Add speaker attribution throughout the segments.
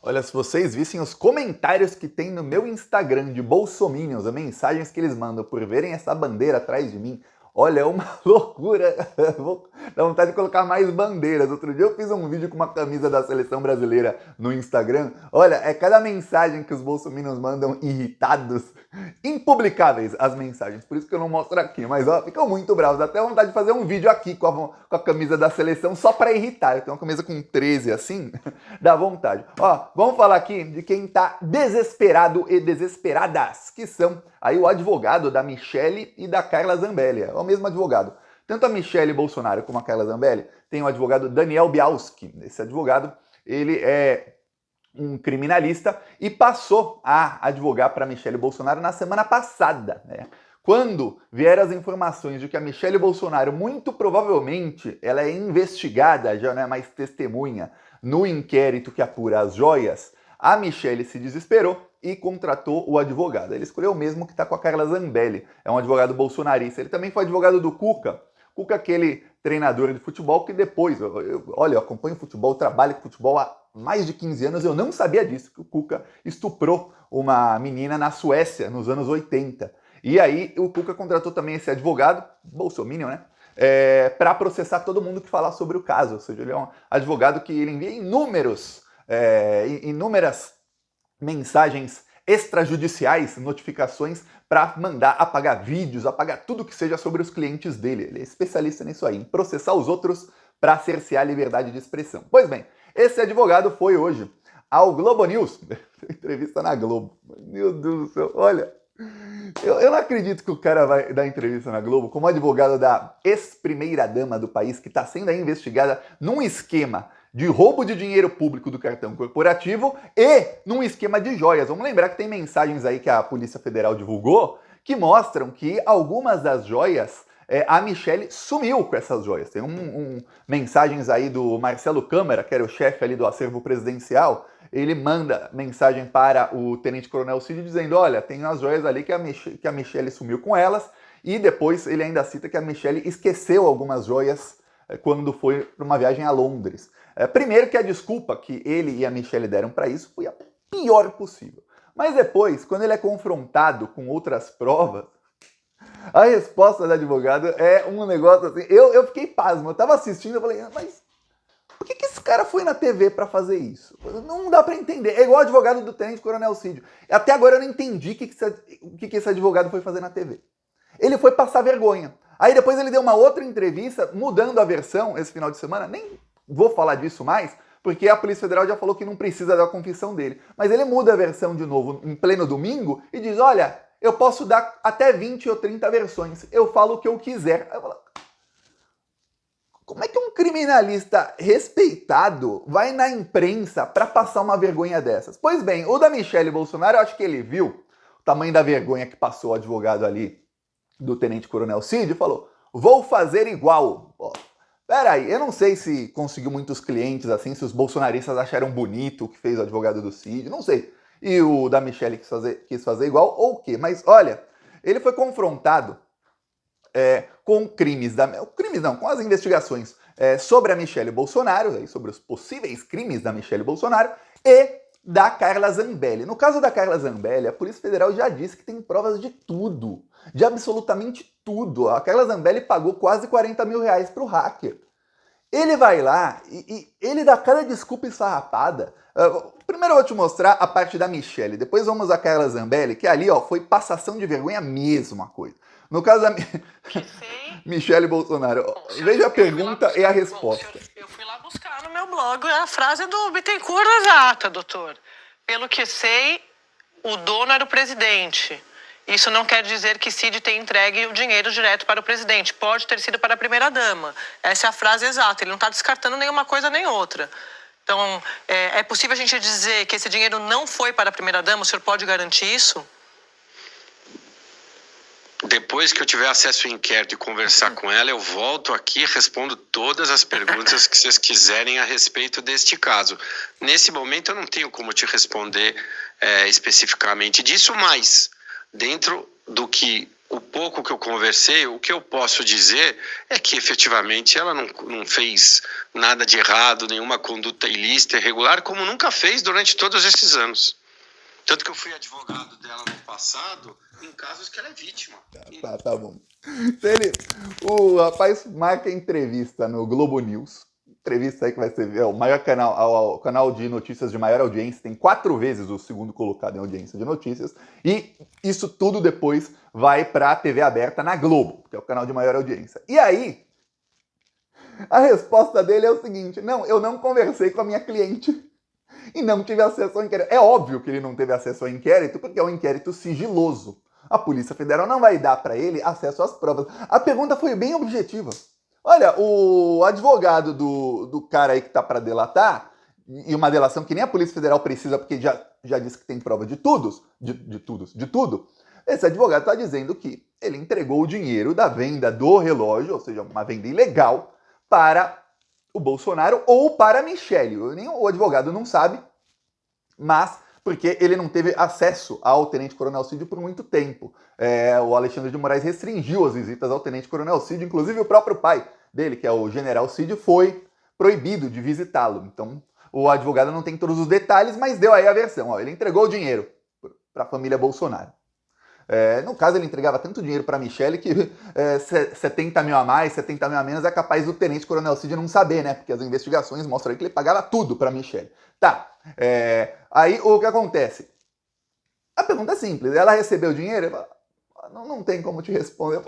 Speaker 1: Olha, se vocês vissem os comentários que tem no meu Instagram de bolsominions, as mensagens que eles mandam por verem essa bandeira atrás de mim, olha, é uma loucura. Vou dar vontade de colocar mais bandeiras. Outro dia eu fiz um vídeo com uma camisa da seleção brasileira no Instagram. Olha, é cada mensagem que os bolsominions mandam irritados, impublicáveis as mensagens. Por isso que eu não mostro aqui. Mas ó, ficam muito bravos. Dá até vontade de fazer um vídeo aqui com a camisa da seleção só pra irritar. Eu tenho uma camisa com 13 assim, dá vontade. Ó, vamos falar aqui de quem tá desesperado e desesperadas, que são aí o advogado da Michelle e da Carla Zambelli. É o mesmo advogado. Tanto a Michelle Bolsonaro como a Carla Zambelli tem o advogado Daniel Bialski. Esse advogado, ele é um criminalista e passou a advogar para Michelle Bolsonaro na semana passada, né? Quando vieram as informações de que a Michelle Bolsonaro, muito provavelmente, ela é investigada, já não é mais testemunha, no inquérito que apura as joias, a Michelle se desesperou e contratou o advogado. Ele escolheu o mesmo que está com a Carla Zambelli, é um advogado bolsonarista. Ele também foi advogado do Cuca. Cuca, aquele treinador de futebol que depois, olha, eu acompanho futebol, trabalho com futebol há mais de 15 anos, eu não sabia disso, que o Cuca estuprou uma menina na Suécia nos anos 80. E aí o Cuca contratou também esse advogado, bolsominion, né? Para processar todo mundo que falar sobre o caso. Ou seja, ele é um advogado que ele envia inúmeras mensagens extrajudiciais, notificações, para mandar apagar vídeos, apagar tudo que seja sobre os clientes dele. Ele é especialista nisso aí, em processar os outros para cercear a liberdade de expressão. Pois bem, esse advogado foi hoje ao Globo News, entrevista na Globo. Meu Deus do céu, olha, eu não acredito que o cara vai dar entrevista na Globo como advogado da ex-primeira-dama do país, que está sendo investigada num esquema de roubo de dinheiro público do cartão corporativo e num esquema de joias. Vamos lembrar que tem mensagens aí que a Polícia Federal divulgou que mostram que algumas das joias, a Michelle sumiu com essas joias. Tem mensagens aí do Marcelo Câmara, que era o chefe ali do acervo presidencial. Ele manda mensagem para o Tenente Coronel Cid dizendo, olha, tem as joias ali que a Michelle sumiu com elas, e depois ele ainda cita que a Michelle esqueceu algumas joias quando foi para uma viagem a Londres. Primeiro que a desculpa que ele e a Michelle deram para isso foi a pior possível. Mas depois, quando ele é confrontado com outras provas, a resposta do advogado é um negócio assim... Eu fiquei pasmo, eu tava assistindo e falei, mas por que esse cara foi na TV para fazer isso? Não dá para entender. É igual o advogado do Tenente Coronel Cid. Até agora eu não entendi o que esse advogado foi fazer na TV. Ele foi passar vergonha. Aí depois ele deu uma outra entrevista, mudando a versão esse final de semana. Nem vou falar disso mais, porque a Polícia Federal já falou que não precisa da confissão dele. Mas ele muda a versão de novo em pleno domingo e diz, olha, eu posso dar até 20 ou 30 versões. Eu falo o que eu quiser. Eu falo, como é que um criminalista respeitado vai na imprensa para passar uma vergonha dessas? Pois bem, o da Michelle Bolsonaro, eu acho que ele viu o tamanho da vergonha que passou o advogado ali do Tenente Coronel Cid e falou, vou fazer igual. Pô, peraí, eu não sei se conseguiu muitos clientes assim, se os bolsonaristas acharam bonito o que fez o advogado do Cid, não sei. E o da Michelle quis fazer igual ou o quê? Mas olha, ele foi confrontado com com as investigações sobre a Michelle Bolsonaro, sobre os possíveis crimes da Michelle Bolsonaro e da Carla Zambelli. No caso da Carla Zambelli, a Polícia Federal já disse que tem provas de tudo, de absolutamente tudo. A Carla Zambelli pagou quase 40 mil reais para o hacker. Ele vai lá e ele dá cada desculpa esfarrapada. Primeiro eu vou te mostrar a parte da Michelle, depois vamos a Carla Zambelli, que ali ó, foi passação de vergonha mesmo a coisa. No caso da Michelle Bolsonaro, veja a pergunta e a resposta.
Speaker 2: Eu fui lá buscar no meu blog a frase do Bittencourt exata, doutor. Pelo que sei, o dono era o presidente. Isso não quer dizer que Cid tenha entregue o dinheiro direto para o presidente. Pode ter sido para a primeira-dama. Essa é a frase exata. Ele não está descartando nenhuma coisa nem outra. Então, é possível a gente dizer que esse dinheiro não foi para a primeira-dama? O senhor pode garantir isso?
Speaker 3: Depois que eu tiver acesso ao inquérito e conversar com ela, eu volto aqui e respondo todas as perguntas que vocês quiserem a respeito deste caso. Nesse momento eu não tenho como te responder especificamente disso, mas dentro do que o pouco que eu conversei, o que eu posso dizer é que efetivamente ela não fez nada de errado, nenhuma conduta ilícita, irregular, como nunca fez durante todos esses anos. Tanto que eu fui advogado dela no passado, em casos que ela é vítima.
Speaker 1: Tá bom. O rapaz marca entrevista no Globo News. Entrevista aí que vai ser o maior canal, o canal de notícias de maior audiência. Tem 4 vezes o segundo colocado em audiência de notícias. E isso tudo depois vai pra TV aberta na Globo, que é o canal de maior audiência. E aí, a resposta dele é o seguinte: não, eu não conversei com a minha cliente e não tive acesso ao inquérito. É óbvio que ele não teve acesso ao inquérito, porque é um inquérito sigiloso. A Polícia Federal não vai dar para ele acesso às provas. A pergunta foi bem objetiva. Olha, o advogado do cara aí que tá para delatar, e uma delação que nem a Polícia Federal precisa, porque já disse que tem prova de tudo. Esse advogado está dizendo que ele entregou o dinheiro da venda do relógio, ou seja, uma venda ilegal, para o Bolsonaro ou para a Michelle. O advogado não sabe, mas porque ele não teve acesso ao Tenente Coronel Cid por muito tempo. O Alexandre de Moraes restringiu as visitas ao Tenente Coronel Cid, inclusive o próprio pai dele, que é o General Cid, foi proibido de visitá-lo. Então, o advogado não tem todos os detalhes, mas deu aí a versão. Ele entregou o dinheiro para a família Bolsonaro. No caso, ele entregava tanto dinheiro para a Michelle que 70 mil a mais, 70 mil a menos é capaz do Tenente Coronel Cid não saber, né? Porque as investigações mostram aí que ele pagava tudo para a Michelle. Tá, aí o que acontece? A pergunta é simples, ela recebeu o dinheiro? Fala, não tem como te responder.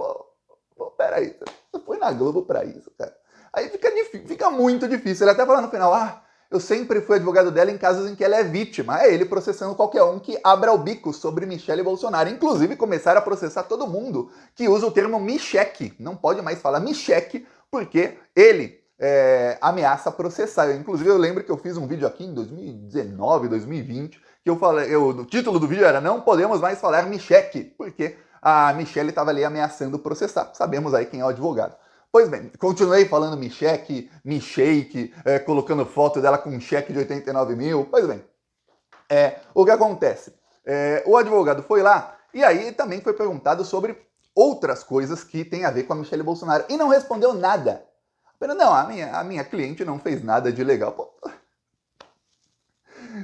Speaker 1: Peraí, você foi na Globo para isso, cara. Aí fica muito difícil. Ele até fala no final, eu sempre fui advogado dela em casos em que ela é vítima. É ele processando qualquer um que abra o bico sobre Michelle Bolsonaro. Inclusive, começaram a processar todo mundo que usa o termo micheque. Não pode mais falar micheque, porque ele ameaça processar. Inclusive, eu lembro que eu fiz um vídeo aqui em 2019, 2020, que eu falei, o título do vídeo era "Não podemos mais falar micheque", porque a Michelle estava ali ameaçando processar. Sabemos aí quem é o advogado. Pois bem, continuei falando micheque, colocando foto dela com um cheque de 89 mil. Pois bem, o que acontece? O advogado foi lá e aí também foi perguntado sobre outras coisas que tem a ver com a Michelle Bolsonaro e não respondeu nada. Apenas, não, a minha cliente não fez nada de legal. Pô.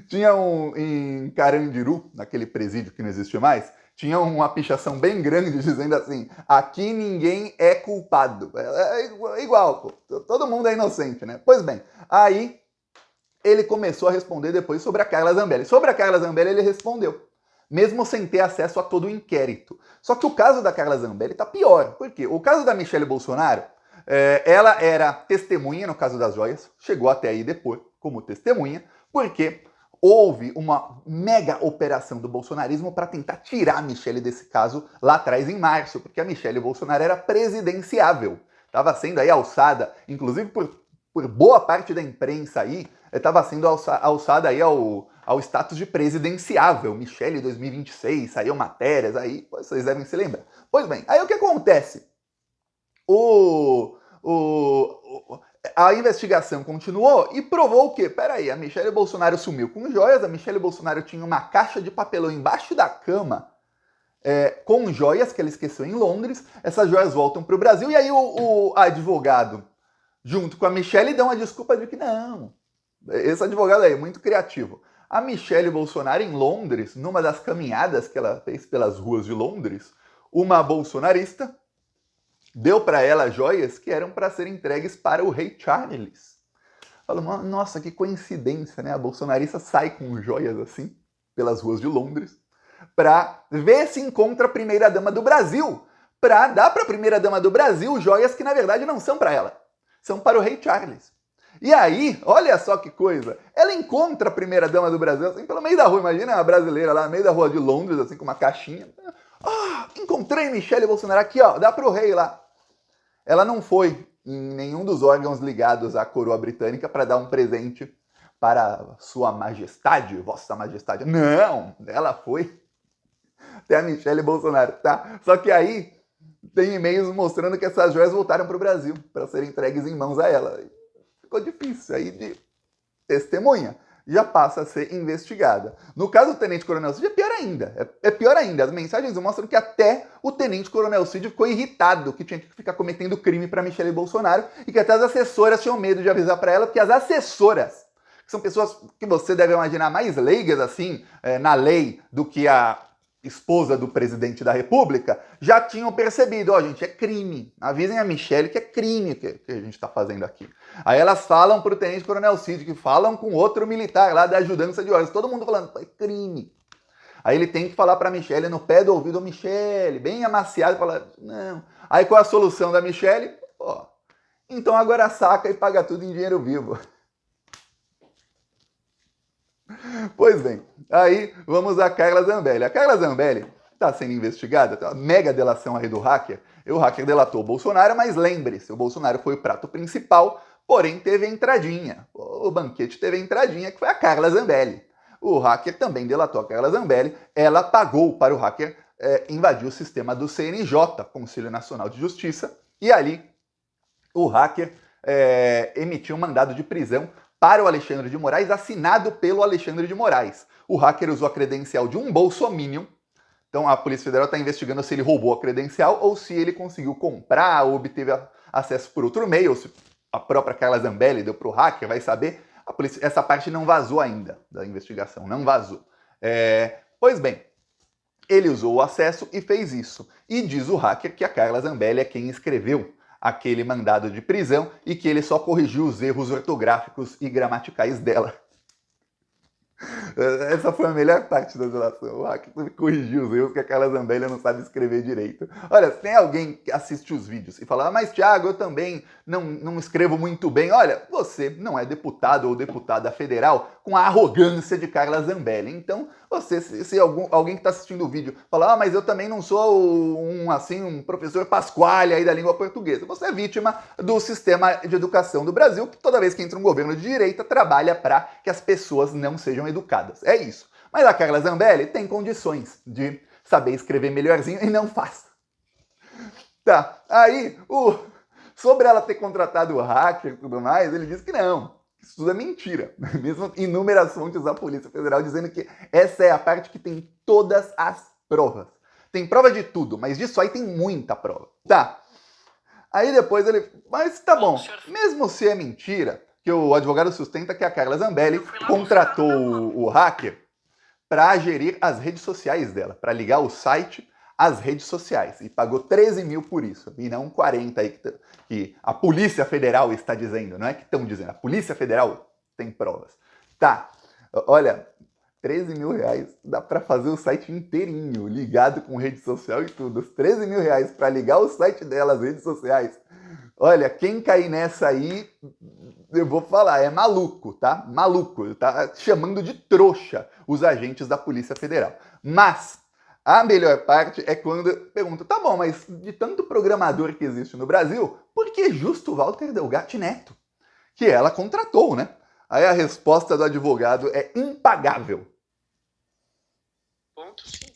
Speaker 1: Tinha em Carandiru, naquele presídio que não existe mais, tinha uma pichação bem grande dizendo assim: aqui ninguém é culpado. É igual, pô. Todo mundo é inocente, né? Pois bem, aí ele começou a responder depois sobre a Carla Zambelli. Sobre a Carla Zambelli ele respondeu, mesmo sem ter acesso a todo o inquérito. Só que o caso da Carla Zambelli tá pior. Por quê? O caso da Michelle Bolsonaro, ela era testemunha no caso das joias, chegou até aí depois como testemunha, porque houve uma mega operação do bolsonarismo para tentar tirar a Michelle desse caso lá atrás em março, porque a Michelle Bolsonaro era presidenciável. Estava sendo aí alçada, inclusive por boa parte da imprensa aí, estava sendo alçada aí ao status de presidenciável. Michelle 2026, saiu matérias aí, vocês devem se lembrar. Pois bem, aí o que acontece? A investigação continuou e provou o quê? Peraí, a Michelle Bolsonaro sumiu com joias, a Michelle Bolsonaro tinha uma caixa de papelão embaixo da cama com joias que ela esqueceu em Londres, essas joias voltam para o Brasil e aí o advogado, junto com a Michelle, dão a desculpa de que não, esse advogado aí é muito criativo. A Michelle Bolsonaro em Londres, numa das caminhadas que ela fez pelas ruas de Londres, uma bolsonarista deu para ela joias que eram para serem entregues para o rei Charles. Falou, nossa, que coincidência, né? A bolsonarista sai com joias assim, pelas ruas de Londres, para ver se encontra a primeira-dama do Brasil, para dar para a primeira-dama do Brasil joias que, na verdade, não são para ela, são para o rei Charles. E aí, olha só que coisa, ela encontra a primeira-dama do Brasil, assim, pelo meio da rua, imagina uma brasileira lá no meio da rua de Londres, assim, com uma caixinha. Encontrei Michelle Bolsonaro aqui, ó, dá pro rei lá. Ela não foi em nenhum dos órgãos ligados à coroa britânica para dar um presente para sua majestade, vossa majestade. Não, ela foi até a Michelle Bolsonaro, tá? Só que aí tem e-mails mostrando que essas joias voltaram para o Brasil para serem entregues em mãos a ela. Ficou difícil aí de testemunha. já passa a ser investigada. No caso do Tenente Coronel Cid é pior ainda. É pior ainda. As mensagens mostram que até o Tenente Coronel Cid ficou irritado que tinha que ficar cometendo crime para Michelle Bolsonaro e que até as assessoras tinham medo de avisar para ela, porque as assessoras, que são pessoas que você deve imaginar mais leigas assim na lei do que a esposa do presidente da República, já tinham percebido, gente, é crime. Avisem a Michelle que é crime que a gente está fazendo aqui. Aí elas falam pro Tenente Coronel Cid, que falam com outro militar lá da ajudança de ordens, todo mundo falando, é crime. Aí ele tem que falar pra Michelle no pé do ouvido, Michelle, bem amaciado, falar, não. Aí qual a solução da Michelle? Então agora saca e paga tudo em dinheiro vivo. Pois bem, aí vamos a Carla Zambelli. A Carla Zambelli está sendo investigada, tem uma mega delação aí do hacker. E o hacker delatou o Bolsonaro, mas lembre-se, o Bolsonaro foi o prato principal, porém teve a entradinha. O banquete teve a entradinha, que foi a Carla Zambelli. O hacker também delatou a Carla Zambelli, ela pagou para o hacker invadir o sistema do CNJ, Conselho Nacional de Justiça, e ali o hacker emitiu um mandado de prisão para o Alexandre de Moraes, assinado pelo Alexandre de Moraes. O hacker usou a credencial de um bolsominion, então a Polícia Federal está investigando se ele roubou a credencial ou se ele conseguiu comprar ou obteve acesso por outro meio, ou se a própria Carla Zambelli deu para o hacker, vai saber. A polícia, essa parte não vazou ainda da investigação, não vazou. Pois bem, ele usou o acesso e fez isso. E diz o hacker que a Carla Zambelli é quem escreveu aquele mandado de prisão e que ele só corrigiu os erros ortográficos e gramaticais dela. Essa foi a melhor parte da delação. O hacker corrigiu os erros que a Carla Zambelli não sabe escrever direito. Olha, se tem alguém que assiste os vídeos e fala, mas Thiago, eu também não escrevo muito bem. Olha, você não é deputado ou deputada federal com a arrogância de Carla Zambelli. Então, se alguém que está assistindo o vídeo falar, mas eu também não sou um professor Pasquale aí da língua portuguesa. Você é vítima do sistema de educação do Brasil, que toda vez que entra um governo de direita, trabalha para que as pessoas não sejam educadas. É isso. Mas a Carla Zambelli tem condições de saber escrever melhorzinho e não faz. Tá, aí, sobre ela ter contratado o hacker e tudo mais, ele diz que não. Isso tudo é mentira. Mesmo inúmeras fontes da Polícia Federal dizendo que essa é a parte que tem todas as provas. Tem prova de tudo, mas disso aí tem muita prova. Tá. Aí depois ele... Mas tá bom, mesmo se é mentira, que o advogado sustenta que a Carla Zambelli contratou o hacker para gerir as redes sociais dela, para ligar o site às redes sociais. E pagou 13 mil por isso, e não 40 aí que a Polícia Federal está dizendo. Não é que estão dizendo, a Polícia Federal tem provas. Tá, olha, 13 mil reais dá para fazer o site inteirinho, ligado com rede social e tudo. Os 13 mil reais para ligar o site dela às redes sociais. Olha, quem cair nessa aí, eu vou falar, é maluco, tá? Maluco, tá chamando de trouxa os agentes da Polícia Federal. Mas a melhor parte é quando pergunta, tá bom, mas de tanto programador que existe no Brasil, por que justo o Walter Delgatti Neto? Que ela contratou, né? Aí a resposta do advogado é impagável.
Speaker 3: Ponto, sim.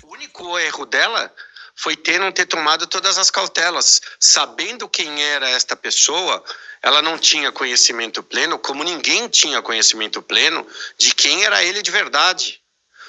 Speaker 3: O único erro dela foi não ter tomado todas as cautelas. Sabendo quem era esta pessoa, ela não tinha conhecimento pleno, como ninguém tinha conhecimento pleno de quem era ele de verdade.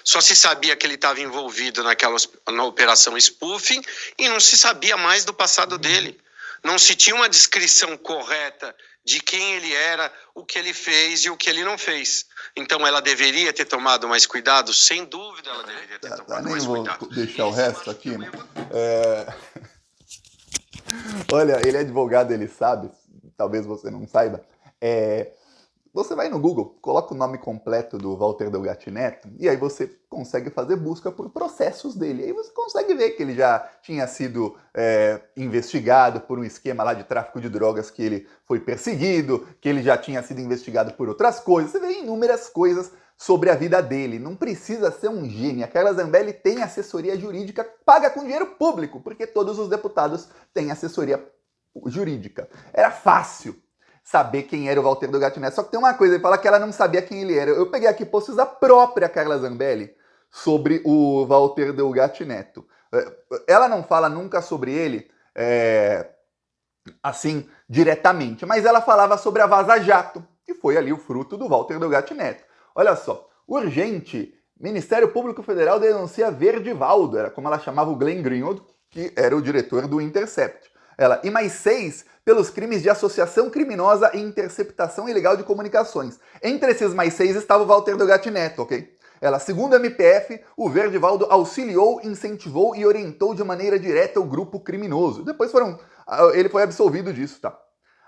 Speaker 3: Só se sabia que ele estava envolvido na operação spoofing e não se sabia mais do passado dele. Não se tinha uma descrição correta de quem ele era, o que ele fez e o que ele não fez. Então ela deveria ter tomado mais cuidado, sem dúvida ela deveria ter tomado mais cuidado.
Speaker 1: Nem vou deixar o resto aqui, né? Olha, ele é advogado, ele sabe, talvez você não saiba. Você vai no Google, coloca o nome completo do Walter Delgatti Neto e aí você consegue fazer busca por processos dele. Aí você consegue ver que ele já tinha sido investigado por um esquema lá de tráfico de drogas que ele foi perseguido, que ele já tinha sido investigado por outras coisas. Você vê inúmeras coisas sobre a vida dele. Não precisa ser um gênio. A Carla Zambelli tem assessoria jurídica paga com dinheiro público, porque todos os deputados têm assessoria jurídica. Era fácil saber quem era o Walter Delgatti Neto. Só que tem uma coisa, ele fala que ela não sabia quem ele era. Eu peguei aqui posts da própria Carla Zambelli sobre o Walter Delgatti Neto. Ela não fala nunca sobre ele, assim, diretamente, mas ela falava sobre a Vaza Jato, E foi ali o fruto do Walter Delgatti Neto. Olha só, urgente, Ministério Público Federal denuncia Verdivaldo, era como ela chamava o Glenn Greenwald, que era o diretor do Intercept. Ela, e mais 6 pelos crimes de associação criminosa e interceptação ilegal de comunicações. Entre esses mais 6 estava o Walter Delgatti Neto, ok? Ela, segundo a MPF, o Verdivaldo auxiliou, incentivou e orientou de maneira direta o grupo criminoso. Depois ele foi absolvido disso, tá?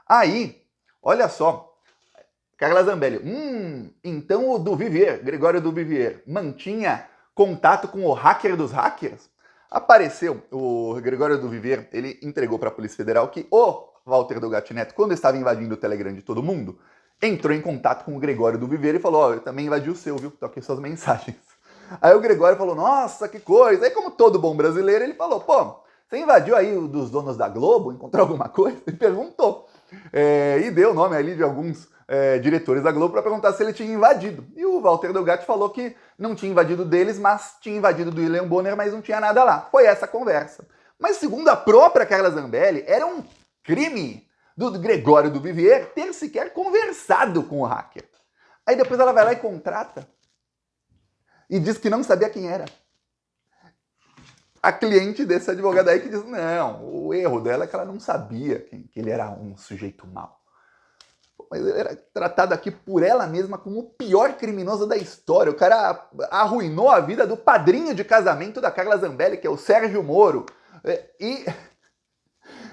Speaker 1: Aí, olha só, Carla Zambelli, então o Duvivier, Gregório Duvivier, mantinha contato com o hacker dos hackers? Apareceu, o Gregório Duvivier, ele entregou para a Polícia Federal que o Walter Delgatti Neto, quando estava invadindo o Telegram de todo mundo, entrou em contato com o Gregório Duvivier e falou, eu também invadi o seu, viu? Tô aqui suas mensagens. Aí o Gregório falou, nossa, que coisa. Aí como todo bom brasileiro, ele falou, pô, você invadiu aí o dos donos da Globo, encontrou alguma coisa? Ele perguntou. E deu o nome ali de alguns diretores da Globo para perguntar se ele tinha invadido. E o Walter Delgatti falou que não tinha invadido deles, mas tinha invadido do William Bonner, mas não tinha nada lá. Foi essa a conversa. Mas segundo a própria Carla Zambelli, era um crime do Gregório Duvivier ter sequer conversado com o hacker. Aí depois ela vai lá e contrata e diz que não sabia quem era. A cliente desse advogado aí que diz, não, o erro dela é que ela não sabia que ele era um sujeito mau. Mas ele era tratado aqui por ela mesma como o pior criminoso da história. O cara arruinou a vida do padrinho de casamento da Carla Zambelli, que é o Sérgio Moro, e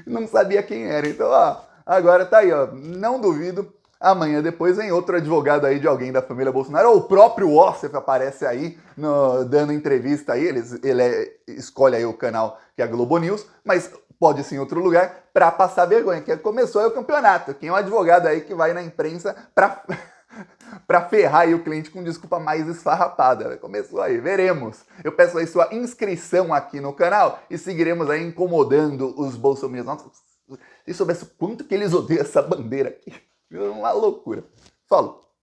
Speaker 1: não sabia quem era. Então, ó, agora tá aí, ó, não duvido, amanhã depois vem outro advogado aí de alguém da família Bolsonaro, ou o próprio Ossef aparece aí, dando entrevista aí, ele escolhe aí o canal que é a Globo News, mas pode ser em outro lugar, para passar vergonha, que começou aí o campeonato. Quem é um advogado aí que vai na imprensa para ferrar aí o cliente com desculpa mais esfarrapada. Começou aí, veremos. Eu peço aí sua inscrição aqui no canal e seguiremos aí incomodando os bolsominions. Nossa, se soubesse o quanto que eles odeiam essa bandeira aqui, é uma loucura. Falou!